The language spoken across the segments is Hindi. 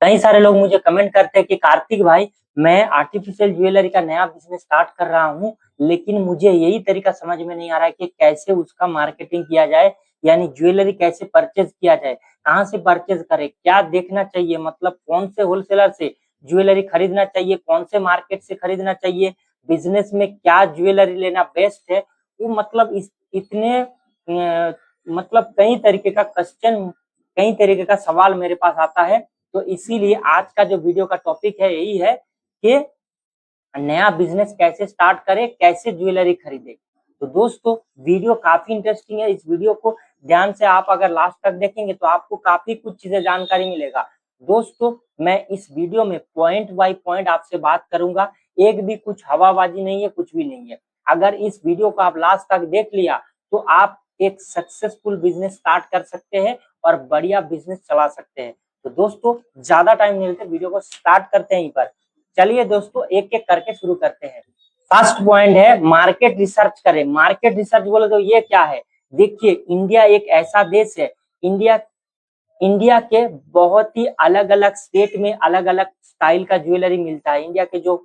कई सारे लोग मुझे कमेंट करते हैं कि कार्तिक भाई, मैं आर्टिफिशियल ज्वेलरी का नया बिजनेस स्टार्ट कर रहा हूँ, लेकिन मुझे यही तरीका समझ में नहीं आ रहा है कि कैसे उसका मार्केटिंग किया जाए, यानी ज्वेलरी कैसे परचेज किया जाए, कहाँ से परचेज करें, क्या देखना चाहिए, मतलब कौन से होलसेलर से ज्वेलरी खरीदना चाहिए, कौन से मार्केट से खरीदना चाहिए, बिजनेस में क्या ज्वेलरी लेना बेस्ट है। वो मतलब इतने मतलब कई तरीके का क्वेश्चन, कई तरीके का सवाल मेरे पास आता है। तो इसीलिए आज का जो वीडियो का टॉपिक है यही है कि नया बिजनेस कैसे स्टार्ट करें, कैसे ज्वेलरी खरीदे। तो दोस्तों वीडियो काफी इंटरेस्टिंग है, इस वीडियो को ध्यान से आप अगर लास्ट तक देखेंगे तो आपको काफी कुछ चीजें जानकारी मिलेगा। दोस्तों मैं इस वीडियो में पॉइंट बाय पॉइंट आपसे बात करूंगा, एक भी कुछ हवाबाजी नहीं है, कुछ भी नहीं है। अगर इस वीडियो को आप लास्ट तक देख लिया तो आप एक सक्सेसफुल बिजनेस स्टार्ट कर सकते हैं और बढ़िया बिजनेस चला सकते हैं। तो दोस्तों ज्यादा टाइम नहीं लेते, वीडियो को स्टार्ट करते हैं यहीं पर। चलिए दोस्तों एक एक करके शुरू करते हैं। फर्स्ट पॉइंट है मार्केट रिसर्च करें। मार्केट रिसर्च बोले तो ये क्या है? देखिए इंडिया एक ऐसा देश है, इंडिया इंडिया के बहुत ही अलग अलग स्टेट में अलग अलग स्टाइल का ज्वेलरी मिलता है। इंडिया के जो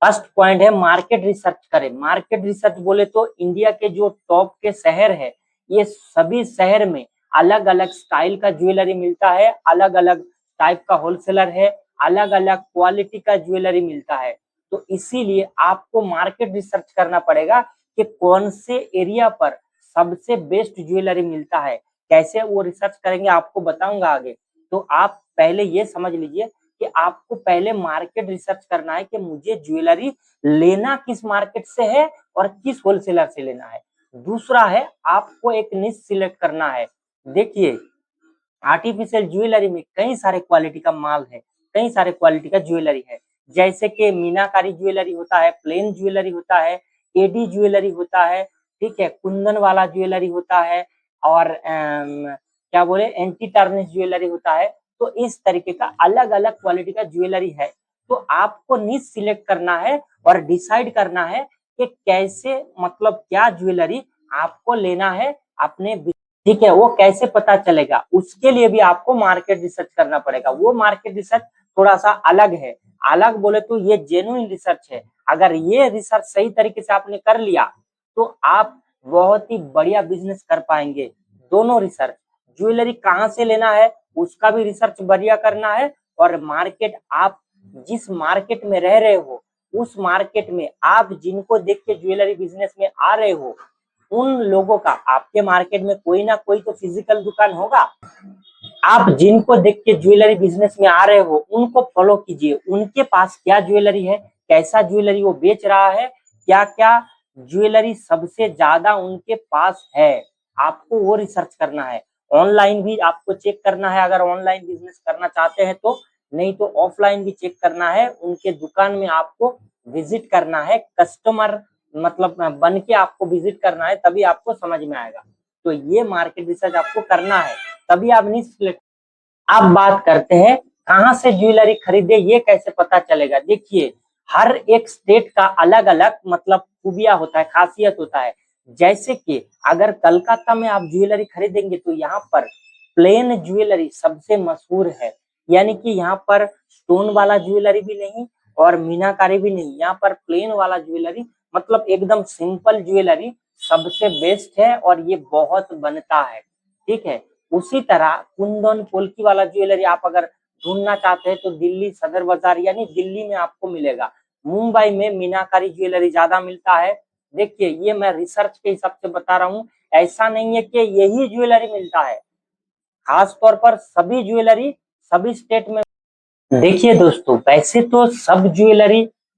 फर्स्ट पॉइंट है मार्केट रिसर्च करें। मार्केट रिसर्च बोले तो इंडिया के जो टॉप के शहर है, ये सभी शहर में अलग अलग स्टाइल का ज्वेलरी मिलता है, अलग अलग टाइप का होलसेलर है, अलग अलग क्वालिटी का ज्वेलरी मिलता है। तो इसीलिए आपको मार्केट रिसर्च करना पड़ेगा कि कौन से एरिया पर सबसे बेस्ट ज्वेलरी मिलता है। कैसे वो रिसर्च करेंगे आपको बताऊंगा आगे। तो आप पहले ये समझ लीजिए कि आपको पहले मार्केट रिसर्च करना है कि मुझे ज्वेलरी लेना किस मार्केट से है और किस होलसेलर से लेना है। दूसरा है आपको एक निश सिलेक्ट करना है। देखिए आर्टिफिशियल ज्वेलरी में कई सारे क्वालिटी का माल है, कई सारे क्वालिटी का ज्वेलरी है। जैसे कि मीनाकारी ज्वेलरी होता है, प्लेन ज्वेलरी होता है, एडी ज्वेलरी होता है, ठीक है, कुंदन वाला ज्वेलरी होता है और क्या बोले एंटी टर्निश ज्वेलरी होता है। तो इस तरीके का अलग अलग क्वालिटी का ज्वेलरी है। तो आपको निश सिलेक्ट करना है और डिसाइड करना है कि कैसे मतलब क्या ज्वेलरी आपको लेना है अपने। ठीक है, वो कैसे पता चलेगा उसके लिए भी आपको मार्केट रिसर्च करना पड़ेगा। वो मार्केट रिसर्च थोड़ा सा अलग है। अलग बोले तो ये जेन्युइन रिसर्च है। अगर ये रिसर्च सही तरीके से आपने कर लिया तो आप बहुत ही बढ़िया बिजनेस कर पाएंगे। दोनों रिसर्च, ज्वेलरी कहाँ से लेना है उसका भी रिसर्च बढ़िया करना है, और मार्केट आप जिस मार्केट में रह रहे हो उस मार्केट में आप जिनको देख के ज्वेलरी बिजनेस में आ रहे हो उन लोगों का, आपके मार्केट में कोई ना कोई तो फिजिकल दुकान होगा, आप जिनको देख के ज्वेलरी बिजनेस में आ रहे हो उनको फॉलो कीजिए। उनके पास क्या ज्वेलरी है, कैसा ज्वेलरी वो बेच रहा है, क्या क्या ज्वेलरी सबसे ज्यादा उनके पास है, आपको वो रिसर्च करना है। ऑनलाइन भी आपको चेक करना है अगर ऑनलाइन बिजनेस करना चाहते हैं तो, नहीं तो ऑफलाइन भी चेक करना है। उनके दुकान में आपको विजिट करना है, कस्टमर मतलब बन के आपको विजिट करना है, तभी आपको समझ में आएगा। तो ये मार्केट रिसर्च आपको करना है, तभी आप निश सिलेक्ट। आप बात करते हैं कहाँ से ज्वेलरी खरीदे, ये कैसे पता चलेगा। देखिए हर एक स्टेट का अलग अलग मतलब खूबिया होता है, खासियत होता है। जैसे कि अगर कलकत्ता में आप ज्वेलरी खरीदेंगे तो यहाँ पर प्लेन ज्वेलरी सबसे मशहूर है, यानी कि यहाँ पर स्टोन वाला ज्वेलरी भी नहीं और मीनाकारी भी नहीं, यहाँ पर प्लेन वाला ज्वेलरी मतलब एकदम सिंपल ज्वेलरी सबसे बेस्ट है और ये बहुत बनता है। ठीक है, उसी तरह कुंदन पोल्की वाला ज्वेलरी आप अगर ढूंढना चाहते हैं तो दिल्ली सदर बाजार यानी दिल्ली में आपको मिलेगा। मुंबई में मीनाकारी ज्वेलरी ज्यादा मिलता है। देखिए ये मैं रिसर्च के हिसाब से बता रहा हूँ, ऐसा नहीं है कि यही ज्वेलरी मिलता है। खास तौर पर सभी ज्वेलरी सभी स्टेट में। देखिए दोस्तों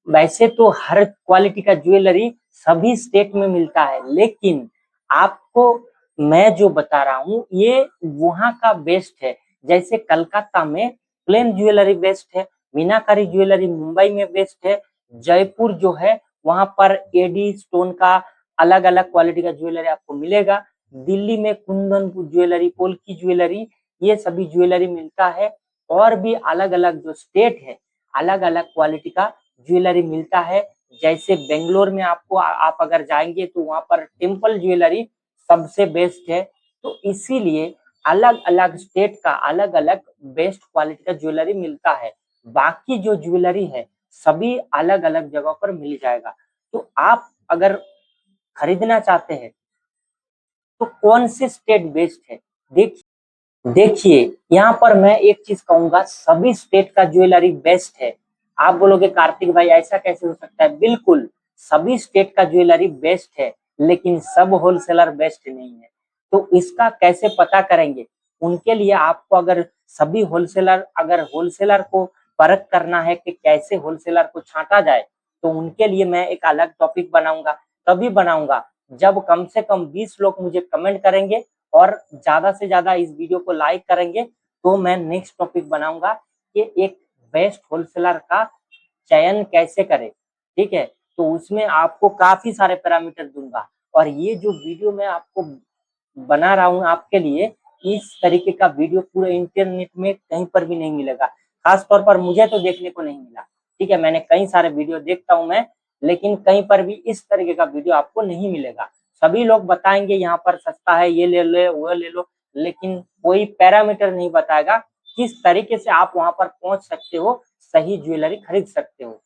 वैसे तो हर क्वालिटी का ज्वेलरी सभी स्टेट में मिलता है, लेकिन आपको मैं जो बता रहा हूँ ये वहां का बेस्ट है। जैसे कलकत्ता में प्लेन ज्वेलरी बेस्ट है, मीनाकारी ज्वेलरी मुंबई में बेस्ट है, जयपुर जो है वहां पर एडी स्टोन का अलग अलग क्वालिटी का ज्वेलरी आपको मिलेगा, दिल्ली में कुंदन ज्वेलरी, पोल्की ज्वेलरी, ये सभी ज्वेलरी मिलता है। और भी अलग अलग जो स्टेट है अलग अलग क्वालिटी का ज्वेलरी मिलता है। जैसे बेंगलोर में आपको आप अगर जाएंगे तो वहां पर टेम्पल ज्वेलरी सबसे बेस्ट है। तो इसीलिए अलग अलग स्टेट का अलग अलग बेस्ट क्वालिटी का ज्वेलरी मिलता है। बाकी जो ज्वेलरी है सभी अलग अलग जगह पर मिल जाएगा। तो आप अगर खरीदना चाहते हैं तो कौन से स्टेट बेस्ट है, देखिए यहाँ पर मैं एक चीज कहूंगा, सभी स्टेट का ज्वेलरी बेस्ट है। आप बोलोगे कार्तिक भाई ऐसा कैसे हो सकता है, बिल्कुल सभी स्टेट का ज्वेलरी बेस्ट है, लेकिन सब होलसेलर बेस्ट नहीं है। तो इसका कैसे पता करेंगे, उनके लिए आपको अगर सभी होलसेलर अगर होलसेलर को परख करना है कि कैसे होलसेलर को छांटा जाए, तो उनके लिए मैं एक अलग टॉपिक बनाऊंगा। तभी बनाऊंगा जब कम से कम 20 लोग मुझे कमेंट करेंगे और ज्यादा से ज्यादा इस वीडियो को लाइक करेंगे, तो मैं नेक्स्ट टॉपिक बनाऊंगा कि एक बेस्ट होलसेलर का चयन कैसे करें। ठीक है, तो उसमें आपको काफी सारे पैरामीटर दूंगा, और ये जो वीडियो मैं आपको बना रहा हूँ आपके लिए, इस तरीके का वीडियो पूरे इंटरनेट में कहीं पर भी नहीं मिलेगा। खास तौर पर मुझे तो देखने को नहीं मिला। ठीक है, मैंने कई सारे वीडियो देखता हूँ मैं, लेकिन कहीं पर भी इस तरीके का वीडियो आपको नहीं मिलेगा। सभी लोग बताएंगे यहाँ पर सस्ता है, ये ले लो वो ले लो, लेकिन कोई पैरामीटर नहीं बताएगा किस तरीके से आप वहां पर पहुंच सकते हो, सही ज्वेलरी खरीद सकते हो,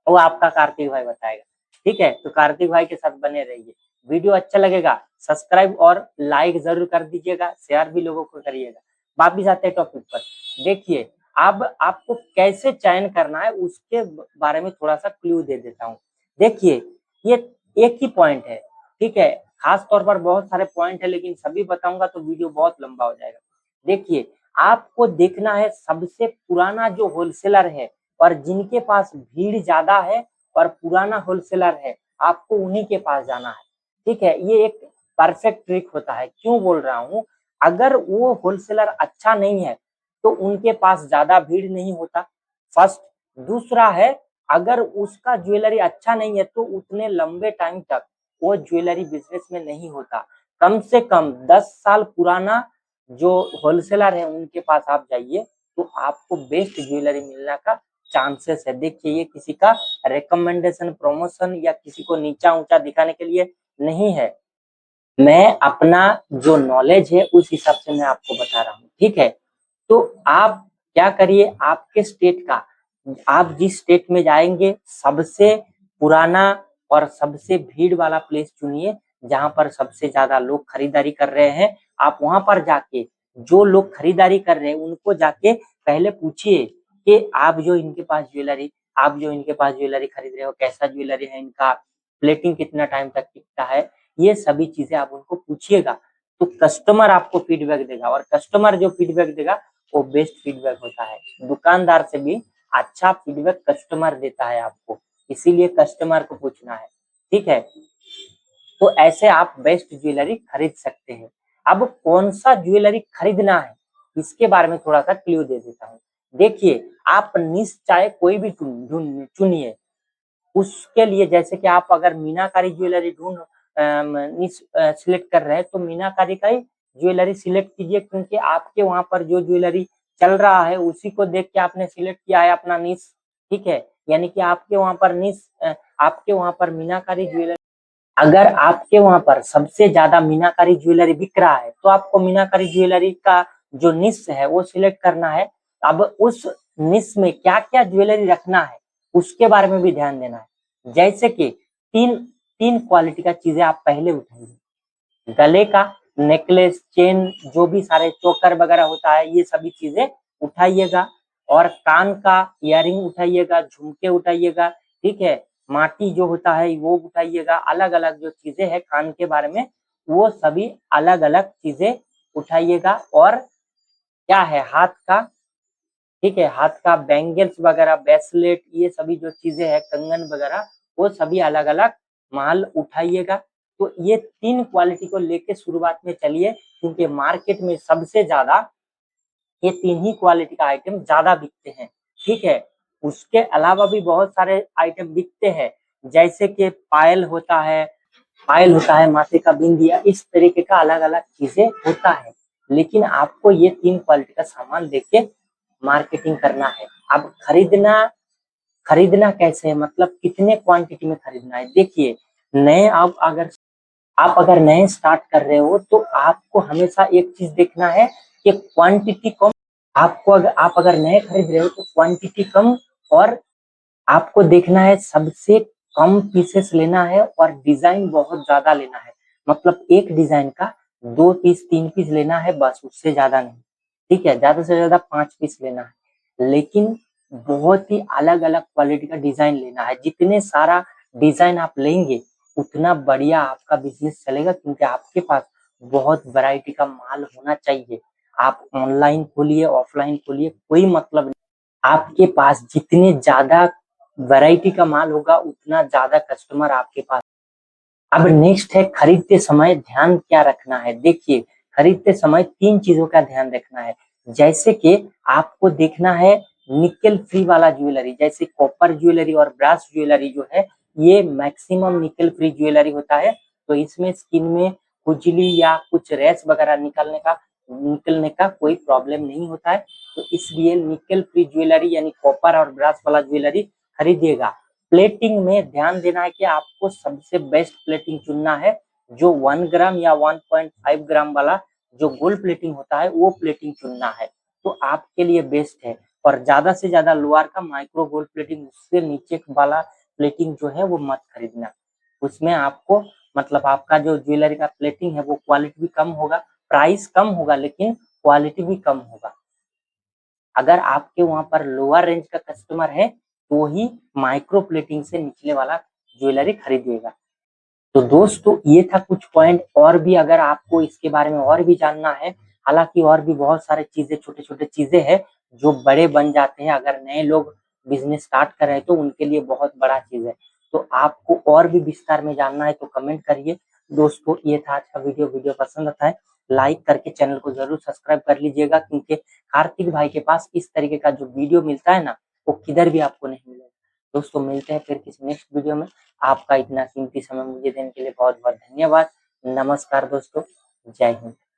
वो आपका कार्तिक भाई बताएगा। ठीक है, तो कार्तिक भाई के साथ बने रहिए। वीडियो अच्छा लगेगा सब्सक्राइब और लाइक जरूर कर दीजिएगा, शेयर भी लोगों को करिएगा। वापिस आते हैं टॉपिक पर। देखिए अब आपको कैसे चयन करना है उसके बारे में थोड़ा सा क्लू दे देता हूँ। देखिए ये एक ही पॉइंट है, ठीक है, खास तौर पर बहुत सारे पॉइंट है, लेकिन सभी बताऊंगा तो वीडियो बहुत लंबा हो जाएगा। देखिए आपको देखना है सबसे पुराना जो होलसेलर है और जिनके पास भीड़ ज्यादा है और पुराना होलसेलर है, आपको उन्हीं के पास जाना है। ठीक है, ये एक परफेक्ट ट्रिक होता है। क्यों बोल रहा हूँ, अगर वो होलसेलर अच्छा नहीं है तो उनके पास ज्यादा भीड़ नहीं होता, फर्स्ट। दूसरा है, अगर उसका ज्वेलरी अच्छा नहीं है तो उतने लंबे टाइम तक वो ज्वेलरी बिजनेस में नहीं होता। कम से कम 10 साल पुराना जो होलसेलर है उनके पास आप जाइए, तो आपको बेस्ट ज्वेलरी मिलने का चांसेस है। देखिए ये किसी का रिकमेंडेशन प्रमोशन या किसी को नीचा ऊंचा दिखाने के लिए नहीं है, मैं अपना जो नॉलेज है उस हिसाब से मैं आपको बता रहा हूँ। ठीक है, तो आप क्या करिए, आपके स्टेट का आप जिस स्टेट में जाएंगे सबसे पुराना और सबसे भीड़ वाला प्लेस चुनिए, जहां पर सबसे ज्यादा लोग खरीदारी कर रहे हैं। आप वहां पर जाके जो लोग खरीदारी कर रहे हैं उनको जाके पहले पूछिए कि आप जो इनके पास ज्वेलरी खरीद रहे हो कैसा ज्वेलरी है, इनका प्लेटिंग कितना टाइम तक टिकता है, ये सभी चीजें आप उनको पूछिएगा। तो कस्टमर आपको फीडबैक देगा, और कस्टमर जो फीडबैक देगा वो बेस्ट फीडबैक होता है। दुकानदार से भी अच्छा फीडबैक कस्टमर देता है आपको, इसीलिए कस्टमर को पूछना है। ठीक है, तो ऐसे आप बेस्ट ज्वेलरी खरीद सकते हैं। अब कौन सा ज्वेलरी खरीदना है इसके बारे में थोड़ा सा क्लू दे देता हूँ। देखिए आप निश चाहे कोई भी चुनिए, उसके लिए जैसे कि आप अगर मीनाकारी ज्वेलरी सिलेक्ट कर रहे हैं तो मीनाकारी का ही ज्वेलरी सिलेक्ट कीजिए, क्योंकि आपके वहां पर जो ज्वेलरी चल रहा है उसी को देख के आपने सिलेक्ट किया है अपना निश। ठीक है, यानी कि आपके वहां पर मीनाकारी ज्वेलरी, अगर आपके वहां पर सबसे ज्यादा मीनाकारी ज्वेलरी बिक रहा है तो आपको मीनाकारी ज्वेलरी का जो निश है वो सिलेक्ट करना है। अब उस निश में क्या क्या ज्वेलरी रखना है उसके बारे में भी ध्यान देना है। जैसे कि तीन तीन क्वालिटी का चीजें आप पहले उठाइए, गले का नेकलेस चेन जो भी सारे चोकर वगैरह होता है ये सभी चीजें उठाइएगा, और कान का इयरिंग उठाइएगा, झुमके उठाइएगा। ठीक है, माटी जो होता है वो उठाइएगा, अलग अलग जो चीजें हैं कान के बारे में वो सभी अलग अलग चीजें उठाइएगा। और क्या है हाथ का, ठीक है, हाथ का बैंगल्स वगैरह ब्रेसलेट ये सभी जो चीजें हैं कंगन वगैरह वो सभी अलग अलग माल उठाइएगा। तो ये तीन क्वालिटी को लेके शुरुआत में चलिए, क्योंकि मार्केट में सबसे ज्यादा ये तीन ही क्वालिटी का आइटम ज्यादा बिकते हैं। ठीक है, उसके अलावा भी बहुत सारे आइटम बिकते हैं, जैसे कि पायल होता है माथे का बिंदिया, इस तरीके का अलग अलग चीजें होता है। लेकिन आपको ये तीन क्वालिटी का सामान देके मार्केटिंग करना है। अब खरीदना कैसे है, मतलब कितने क्वांटिटी में खरीदना है। देखिए नए आप अगर आप अगर नए स्टार्ट कर रहे हो तो आपको हमेशा एक चीज देखना है कि क्वांटिटी कम। आप अगर नए खरीद रहे हो तो क्वांटिटी कम, और आपको देखना है सबसे कम पीसेस लेना है, और डिजाइन बहुत ज्यादा लेना है। मतलब एक डिजाइन का 2 पीस 3 पीस लेना है बस, उससे ज्यादा नहीं। ठीक है, ज्यादा से ज्यादा 5 पीस लेना है, लेकिन बहुत ही अलग अलग क्वालिटी का डिजाइन लेना है। जितने सारा डिजाइन आप लेंगे उतना बढ़िया आपका बिजनेस चलेगा, क्योंकि आपके पास बहुत वैरायटी का माल होना चाहिए। आप ऑनलाइन खोलिए ऑफलाइन खोलिए कोई मतलब नहीं, आपके पास जितने ज्यादा वैरायटी का माल होगा उतना ज्यादा कस्टमर आपके पास। अब नेक्स्ट है खरीदते समय ध्यान क्या रखना है। देखिए, खरीदते समय 3 चीजों का ध्यान रखना है। जैसे कि आपको देखना है निकल फ्री वाला ज्वेलरी, जैसे कॉपर ज्वेलरी और ब्रास ज्वेलरी जो है, ये मैक्सिमम निकल फ्री ज्वेलरी होता है। तो इसमें स्किन में खुजली या कुछ रैश वगैरह निकलने का कोई प्रॉब्लम नहीं होता है। तो इसलिए निकल फ्री ज्वेलरी यानी कॉपर और ब्रास वाला ज्वेलरी खरीदिएगा। प्लेटिंग में ध्यान देना है कि आपको सबसे बेस्ट प्लेटिंग चुनना है। जो 1 ग्राम या 1.5 ग्राम वाला जो गोल्ड प्लेटिंग होता है वो प्लेटिंग चुनना है, तो आपके लिए बेस्ट है। और ज्यादा से ज्यादा लोअर का माइक्रो गोल्ड प्लेटिंग, उससे नीचे वाला प्लेटिंग जो है वो मत खरीदना। उसमें आपको मतलब आपका जो ज्वेलरी का प्लेटिंग है वो क्वालिटी भी कम होगा, प्राइस कम होगा लेकिन क्वालिटी भी कम होगा। अगर आपके वहां पर लोअर रेंज का कस्टमर है तो ही माइक्रो प्लेटिंग से निचले वाला ज्वेलरी खरीदिएगा। तो दोस्तों ये था कुछ पॉइंट, और भी अगर आपको इसके बारे में और भी जानना है, हालांकि और भी बहुत सारे चीजें छोटे छोटे चीजें हैं जो बड़े बन जाते हैं। अगर नए लोग बिजनेस स्टार्ट कर रहे हैं तो उनके लिए बहुत बड़ा चीज है। तो आपको और भी विस्तार में जानना है तो कमेंट करिए। दोस्तों ये था आज का वीडियो। वीडियो पसंद आता है लाइक करके चैनल को जरूर सब्सक्राइब कर लीजिएगा, क्योंकि कार्तिक भाई के पास इस तरीके का जो वीडियो मिलता है ना, वो किधर भी आपको नहीं मिलेगा। दोस्तों मिलते हैं फिर किसी नेक्स्ट वीडियो में। आपका इतना कीमती समय मुझे देने के लिए बहुत बहुत धन्यवाद। नमस्कार दोस्तों, जय हिंद।